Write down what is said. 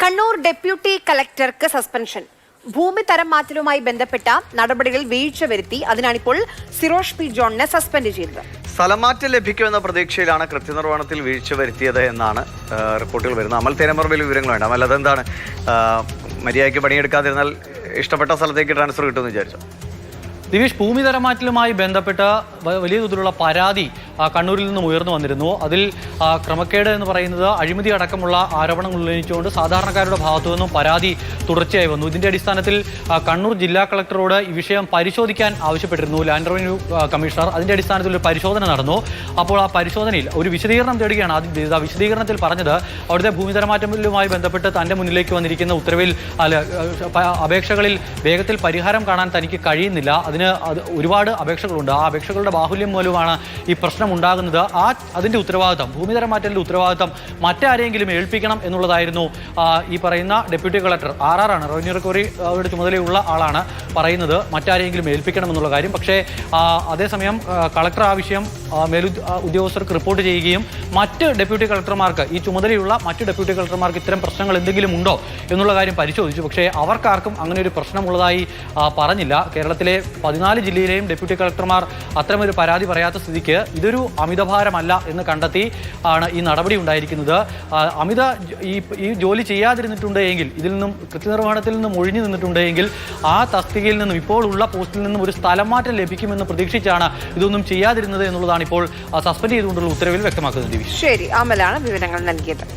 Kannur deputy കളക്ടർക്ക് suspension. ഭൂമി തരം മാറ്റലുമായി ബന്ധപ്പെട്ട നടപടികളിൽ വീഴ്ച വരുത്തി. അതിനാണിപ്പോൾ സിറോഷ് പി ജോണിനെ സസ്പെൻഡ് ചെയ്തത്. സ്ഥലമാറ്റം ലഭിക്കുമെന്ന പ്രതീക്ഷയിലാണ് കൃത്യനിർവഹണത്തിൽ വീഴ്ച വരുത്തിയത് എന്നാണ് റിപ്പോർട്ടുകൾ വരുന്നത്. അമൽ തേരമറമ്പിൽ വിവരങ്ങൾ വേണ്ട. അമൽ, അതെന്താണ് മര്യാദയ്ക്ക് പണിയെടുക്കാതിരുന്നാൽ ഇഷ്ടപ്പെട്ട സ്ഥലത്തേക്ക് ട്രാൻസ്ഫർ കിട്ടുമെന്ന് വിചാരിച്ചു? ദിവിഷ്, ഭൂമി തരമാറ്റലുമായി ബന്ധപ്പെട്ട് വലിയ തോതിലുള്ള പരാതി കണ്ണൂരിൽ നിന്നും ഉയർന്നു വന്നിരുന്നു. അതിൽ ക്രമക്കേട് എന്ന് പറയുന്നത് അഴിമതി അടക്കമുള്ള ആരോപണങ്ങൾ ഉന്നയിച്ചുകൊണ്ട് സാധാരണക്കാരുടെ ഭാഗത്തു നിന്നും പരാതി തുടർച്ചയായി വന്നു. ഇതിന്റെ അടിസ്ഥാനത്തിൽ കണ്ണൂർ ജില്ലാ കളക്ടറോട് ഈ വിഷയം പരിശോധിക്കാൻ ആവശ്യപ്പെട്ടിരുന്നു ലാൻഡ് റവന്യൂ കമ്മീഷണർ. അതിന്റെ അടിസ്ഥാനത്തിൽ ഒരു പരിശോധന നടന്നു. അപ്പോൾ ആ പരിശോധനയിൽ ഒരു വിശദീകരണം തേടുകയാണ് ആദ്യം. വിശദീകരണത്തിൽ പറഞ്ഞത് അവിടുത്തെ ഭൂമി തരമാറ്റലുമായി ബന്ധപ്പെട്ട് തന്റെ മുന്നിലേക്ക് വന്നിരിക്കുന്ന ഉത്തരവിൽ അപേക്ഷകളിൽ വേഗത്തിൽ പരിഹാരം കാണാൻ തനിക്ക് കഴിയുന്നില്ല. ഒരുപാട് അപേക്ഷകളുണ്ട്. ആ അപേക്ഷകളുടെ ബാഹുല്യം മൂലമാണ് ഈ പ്രശ്നം ഉണ്ടാകുന്നത്. അതിന്റെ ഉത്തരവാദിത്തം, ഭൂമിതരം മാറ്റലിന്റെ ഉത്തരവാദിത്തം മറ്റാരെങ്കിലും ഏൽപ്പിക്കണം എന്നുള്ളതായിരുന്നു ഈ പറയുന്ന ഡെപ്യൂട്ടി കളക്ടർ ആണ്, റവന്യൂ റിക്കവറിയുടെ ചുമതലയുള്ള ആളാണ് പറയുന്നത്, മറ്റാരെങ്കിലും ഏൽപ്പിക്കണം എന്നുള്ള കാര്യം. പക്ഷേ അതേസമയം കളക്ടർ ആ വിഷയം ഉദ്യോഗസ്ഥർക്ക് റിപ്പോർട്ട് ചെയ്യുകയും മറ്റ് ഡെപ്യൂട്ടി കളക്ടർമാർക്ക്, ഈ ചുമതലയുള്ള മറ്റ് ഡെപ്യൂട്ടി കളക്ടർമാർക്ക് ഇത്തരം പ്രശ്നങ്ങൾ എന്തെങ്കിലും ഉണ്ടോ എന്നുള്ള കാര്യം പരിശോധിച്ചു. പക്ഷേ അവർക്കാർക്കും അങ്ങനെ ഒരു പ്രശ്നമുള്ളതായി പറഞ്ഞില്ല. കേരളത്തിലെ 14 ജില്ലയിലെയും ഡെപ്യൂട്ടി കളക്ടർമാർ അത്തരമൊരു പരാതി പറയാത്ത സ്ഥിതിക്ക് ഇതൊരു അമിതഭാരമല്ല എന്ന് കണ്ടെത്തി ആണ് ഈ നടപടി ഉണ്ടായിരിക്കുന്നത്. ഈ ജോലി ചെയ്യാതിരുന്നിട്ടുണ്ടെങ്കിൽ, ഇതിൽ നിന്നും കൃത്യനിർവഹണത്തിൽ നിന്നും ഒഴിഞ്ഞു നിന്നിട്ടുണ്ടെങ്കിൽ ആ തസ്തികയിൽ നിന്നും, ഇപ്പോൾ ഉള്ള പോസ്റ്റിൽ നിന്നും ഒരു സ്ഥലം മാറ്റം ലഭിക്കുമെന്ന് പ്രതീക്ഷിച്ചാണ് ഇതൊന്നും ചെയ്യാതിരുന്നത് എന്നുള്ളതാണ് ഇപ്പോൾ സസ്പെൻഡ് ചെയ്തുകൊണ്ടുള്ള ഉത്തരവിൽ വ്യക്തമാക്കുന്നത്. ശരി, അമലാണ് വിവരങ്ങൾ നൽകിയത്.